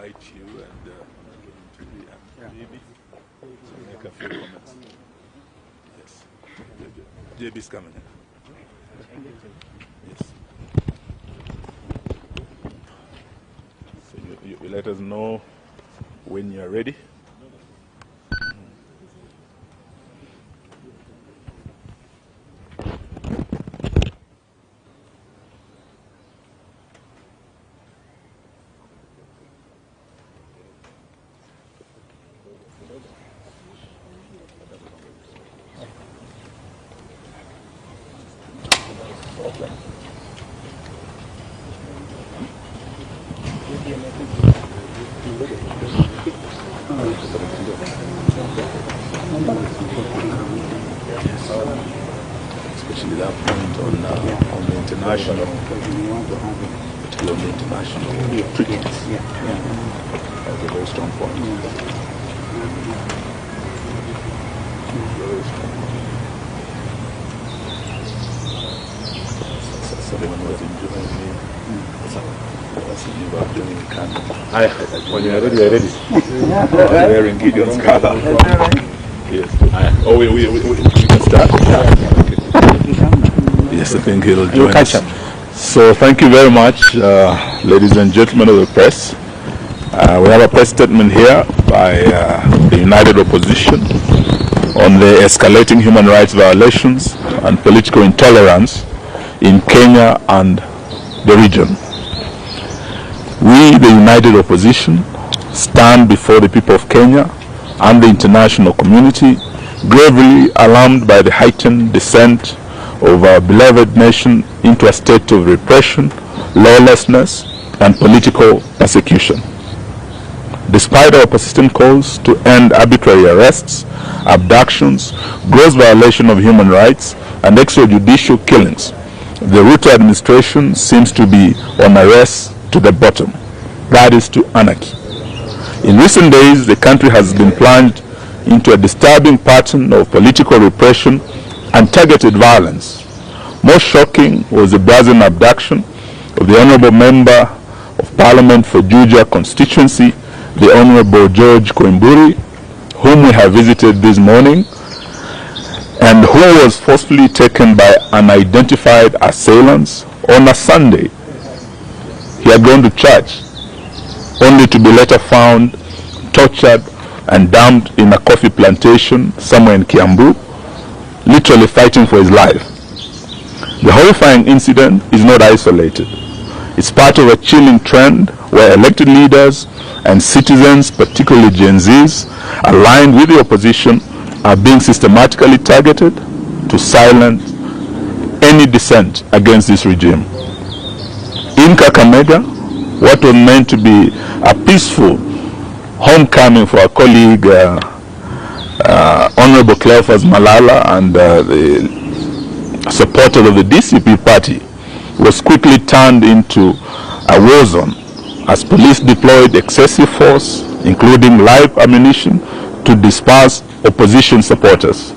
invite you and JB to make a few comments. Yes. JB is coming. Yes. So you let us know when you are ready. Especially that point on the international, particularly on the international treaties. That's a very strong point. Very strong point. Someone was enjoying me. You are doing Canada. When you are ready, you are ready. Wearing Gideon's color. Yes. Oh, we can start. Yes, I think he'll join us. So thank you very much, ladies and gentlemen of the press. We have a press statement here by the United Opposition on the escalating human rights violations and political intolerance in Kenya and the region. We, the United Opposition, stand before the people of Kenya and the international community, gravely alarmed by the heightened descent of our beloved nation into a state of repression, lawlessness, and political persecution. Despite our persistent calls to end arbitrary arrests, abductions, gross violation of human rights, and extrajudicial killings, the Ruto administration seems to be on a race to the bottom, that is to anarchy. In recent days, the country has been plunged into a disturbing pattern of political repression and targeted violence. Most shocking was the brazen abduction of the Honorable Member of Parliament for Juja constituency, the Honorable George Koimburi, whom we have visited this morning, and who was forcefully taken by unidentified assailants on a Sunday. He had gone to church, only to be later found tortured and dumped in a coffee plantation somewhere in Kiambu, literally fighting for his life. The horrifying incident is not isolated. It's part of a chilling trend where elected leaders and citizens, particularly Gen Zs, aligned with the opposition, are being systematically targeted to silence any dissent against this regime. In Kakamega, what was meant to be a peaceful homecoming for our colleague Honorable Cleophas Malala and the supporters of the DCP party was quickly turned into a war zone as police deployed excessive force, including live ammunition, to disperse opposition supporters.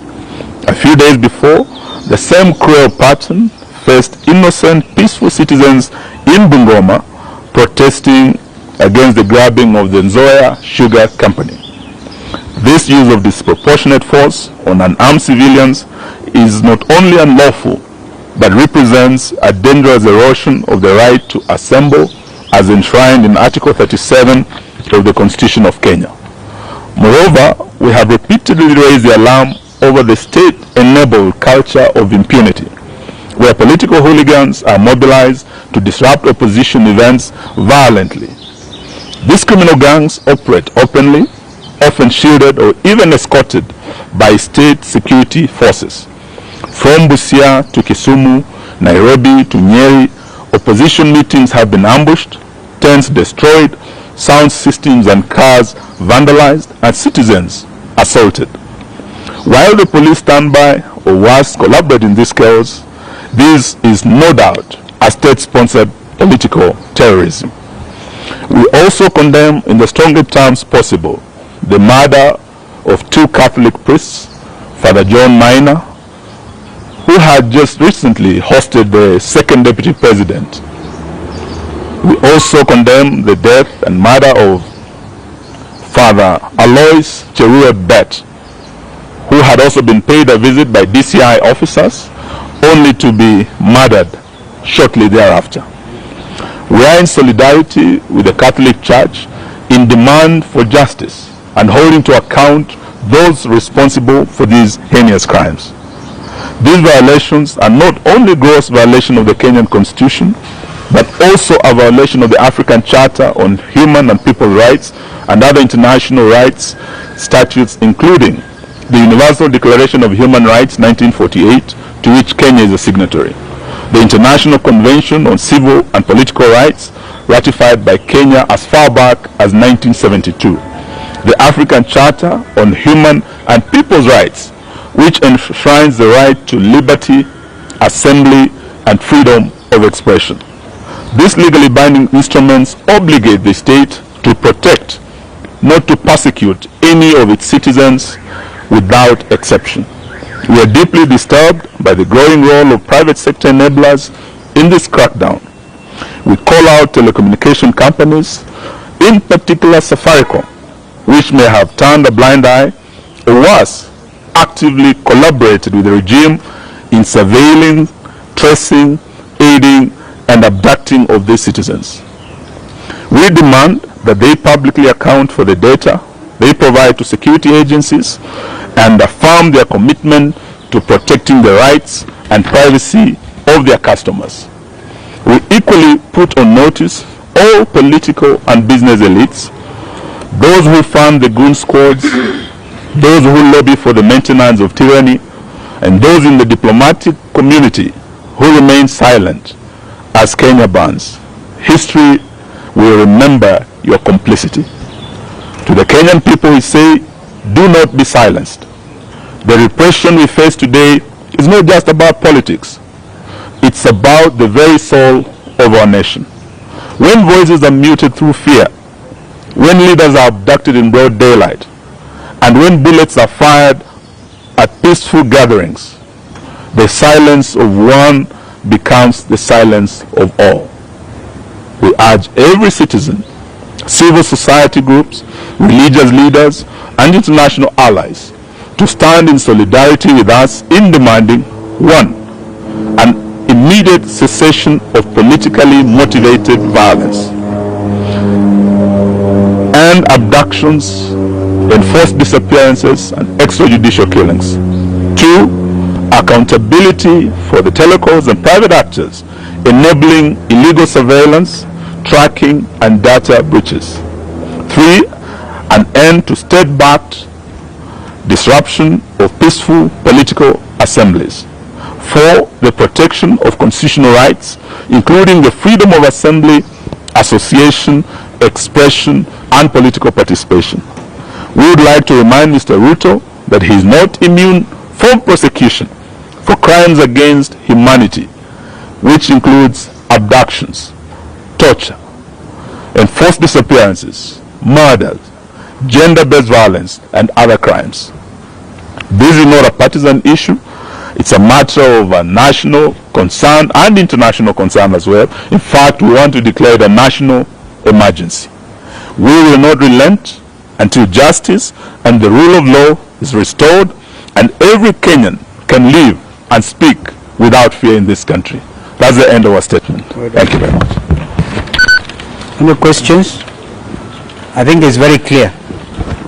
A few days before, the same cruel pattern faced innocent, peaceful citizens in Bungoma protesting against the grabbing of the Nzoia Sugar Company. This use of disproportionate force on unarmed civilians is not only unlawful, but represents a dangerous erosion of the right to assemble as enshrined in Article 37 of the Constitution of Kenya. Moreover, we have repeatedly raised the alarm over the state-enabled culture of impunity, where political hooligans are mobilized to disrupt opposition events violently. These criminal gangs operate openly, often shielded or even escorted by state security forces. From Busia to Kisumu, Nairobi to Nyeri, opposition meetings have been ambushed, tents destroyed, sound systems and cars vandalized, and citizens assaulted. While the police stand by, or worse, collaborate in this chaos, this is no doubt a state-sponsored political terrorism. We also condemn in the strongest terms possible the murder of two Catholic priests, Father John Minor, who had just recently hosted the second deputy president. We also condemn the death and murder of Father Alois Cherue Bet, who had also been paid a visit by DCI officers, only to be murdered shortly thereafter. We are in solidarity with the Catholic Church in demand for justice and holding to account those responsible for these heinous crimes. These violations are not only gross violation of the Kenyan Constitution, but also a violation of the African Charter on Human and People's Rights and other international rights statutes, including the Universal Declaration of Human Rights 1948, to which Kenya is a signatory, the International Convention on Civil and Political Rights, ratified by Kenya as far back as 1972, the African Charter on Human and People's Rights, which enshrines the right to liberty, assembly, and freedom of expression. These legally binding instruments obligate the state to protect, not to persecute, any of its citizens without exception. We are deeply disturbed by the growing role of private sector enablers in this crackdown. We call out telecommunication companies, in particular Safaricom, which may have turned a blind eye, or worse, actively collaborated with the regime in surveilling, tracing, aiding, and abducting of these citizens. We demand that they publicly account for the data they provide to security agencies and affirm their commitment to protecting the rights and privacy of their customers. We equally put on notice all political and business elites, those who fund the goon squads, those who lobby for the maintenance of tyranny, and those in the diplomatic community who remain silent as Kenya burns. History will remember your complicity. To the Kenyan people, we say, do not be silenced. The repression we face today is not just about politics. It's about the very soul of our nation. When voices are muted through fear, when leaders are abducted in broad daylight, and when bullets are fired at peaceful gatherings, the silence of one becomes the silence of all. We urge every citizen, civil society groups, religious leaders, and international allies to stand in solidarity with us in demanding, one, an immediate cessation of politically motivated violence and abductions, enforced disappearances, and extrajudicial killings. Two, accountability for the telecoms and private actors enabling illegal surveillance, tracking, and data breaches. Three, an end to state-backed disruption of peaceful political assemblies. Four, the protection of constitutional rights, including the freedom of assembly, association, expression, and political participation. We would like to remind Mr. Ruto that he is not immune from prosecution for crimes against humanity, which includes abductions, torture, enforced disappearances, murders, gender-based violence, and other crimes. This is not a partisan issue. It's a matter of a national concern and international concern as well. In fact, we want to declare it a national emergency. We will not relent until justice and the rule of law is restored and every Kenyan can live and speak without fear in this country. That's the end of our statement. Thank you very much. Any questions? I think it's very clear.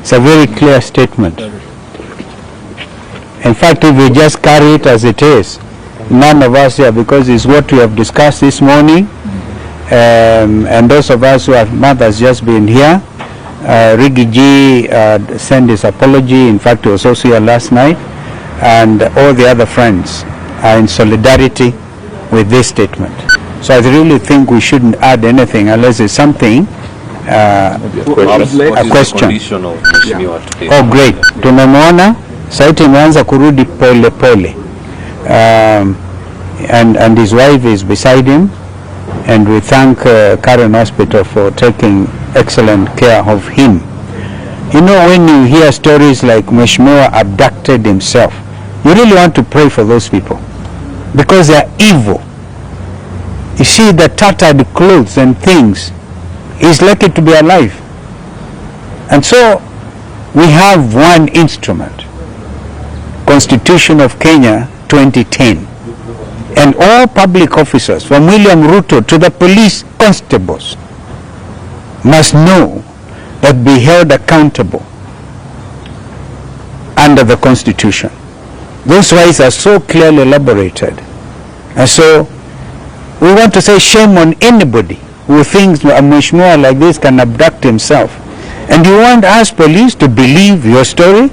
It's a very clear statement. In fact, if we just carry it as it is, none of us here, because it's what we have discussed this morning, and those of us who have mothers just been here, Rigi G sent his apology. In fact, he was also here last night, and all the other friends are in solidarity with this statement. So I really think we shouldn't add anything unless it's something, a question. Oh, great. Tumemwona, saiti imeanza kurudi pole pole. And his wife is beside him, and we thank Karen Hospital for taking excellent care of him. You know, when you hear stories like Mheshimiwa abducted himself, you really want to pray for those people because they are evil. You see the tattered clothes and things, he's lucky to be alive. And so we have one instrument, Constitution of Kenya 2010. And all public officers, from William Ruto to the police constables, must know that be held accountable under the Constitution. Those rights are so clearly elaborated. And so we want to say shame on anybody who thinks a mheshimiwa like this can abduct himself. And you want us police to believe your story?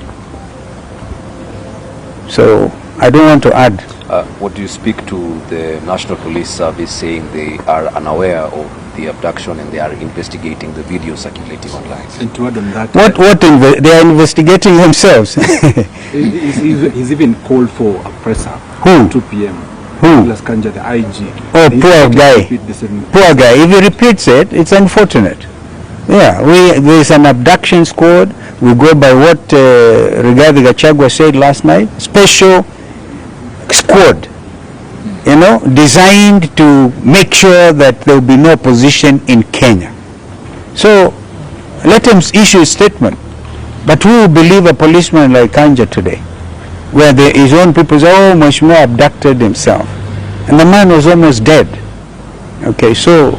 So I don't want to add. What do you speak to the National Police Service saying they are unaware of the abduction and they are investigating the video circulating online? And to add on that, they are investigating themselves. he's even called for a presser. Who? 2 p.m. Who? Kanja, the IG. Oh, poor guy. Poor guy. If he repeats it, it's unfortunate. Yeah, there is an abduction squad. We go by what Rigathi Gachagua said last night. Special squad, you know, designed to make sure that there will be no opposition in Kenya. So let him issue a statement. But who will believe a policeman like Kanja today, where his own people say, oh, Mheshimiwa abducted himself. And the man was almost dead. Okay, so,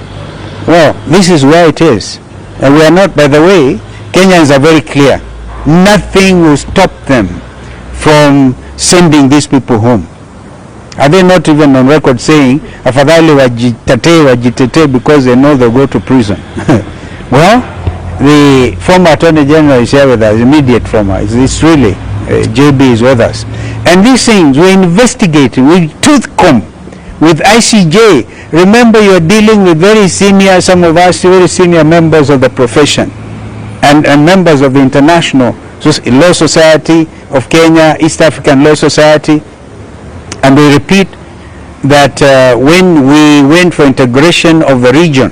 well, this is where it is. And we are not, by the way, Kenyans are very clear. Nothing will stop them from sending these people home. Are they not even on record saying, afadhali wajitetee because they know they'll go to prison? Well, the former Attorney General is here with us, immediate former. It's really, JB is with us. And these things, we're investigating, we tooth comb with ICJ. Remember, you're dealing with very senior, some of us, very senior members of the profession and members of the International Law Society of Kenya, East African Law Society. And we repeat that when we went for integration of the region,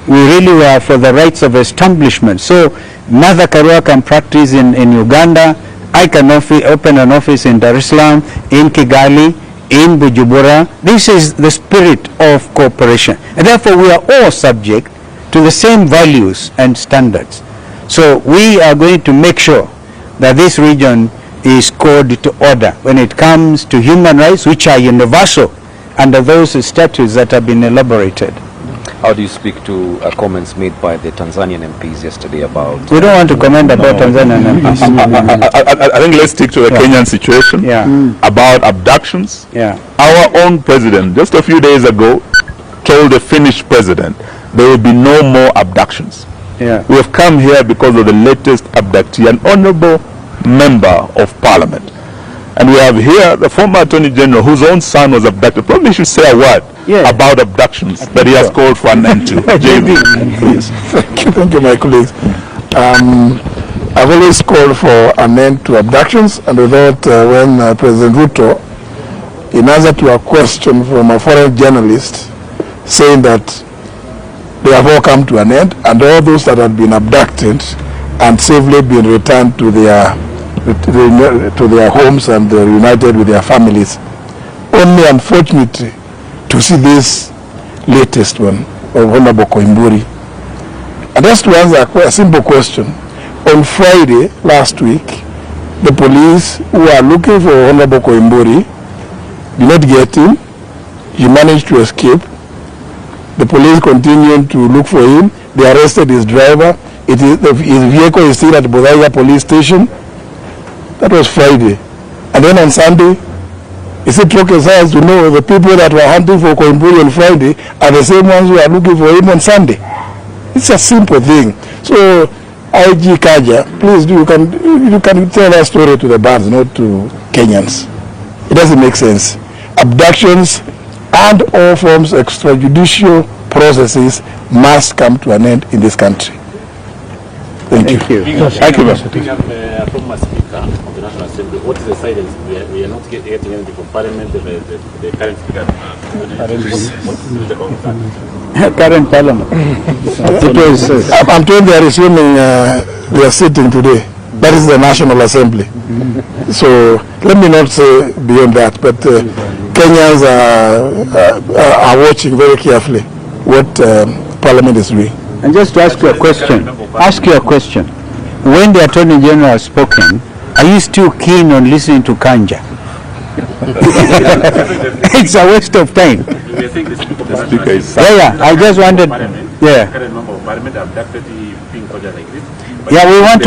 we really were for the rights of establishment. So Mother Karua can practice in Uganda. I can open an office in Dar es Salaam, in Kigali, in Bujumbura. This is the spirit of cooperation. And therefore we are all subject to the same values and standards. So we are going to make sure that this region is called to order when it comes to human rights, which are universal under those statutes that have been elaborated. How do you speak to comments made by the Tanzanian MPs yesterday about... We don't want to comment about Tanzanian MPs. I think let's stick to the Kenyan situation. About abductions. Our own president, just a few days ago, told the Finnish president there will be no more abductions. We have come here because of the latest abductee, an honorable member of parliament. And we have here the former Attorney General whose own son was abducted. Probably should say a word about abductions that he has called for an end to. JB, please. Thank you, my colleagues. I've always called for an end to abductions, and without when President Ruto, in answer to a question from a foreign journalist saying that they have all come to an end, and all those that had been abducted and safely been returned to their homes and reunited with their families. Only unfortunately to see this latest one of Honorable Koimburi. And just to answer a simple question, on Friday last week, the police who are looking for Honorable Koimburi did not get him. He managed to escape. The police continued to look for him. They arrested his driver. His vehicle is still at Bodaiga police station. That was Friday. And then on Sunday, is it rocket science to know the people that were hunting for Koimburi on Friday are the same ones who are looking for him on Sunday? It's a simple thing. So, IG Kaja, please do, you can tell that story to the bands, not to Kenyans. It doesn't make sense. Abductions and all forms of extrajudicial processes must come to an end in this country. Thank you. Thank you, Mr. Former Speaker of the National Assembly, what is the silence? We are not getting anything from Parliament, the current Speaker. Current Parliament. I'm told they are resuming their sitting today. That is the National Assembly. So let me not say beyond that, but Kenyans are watching very carefully what Parliament is doing. And just to ask you a question, when the Attorney General has spoken, are you still keen on listening to Kanja? It's a waste of time. We think the Speaker is Yeah, I just wanted, Parliament, yeah. current member of Parliament abducted being project like this. But Yeah, we want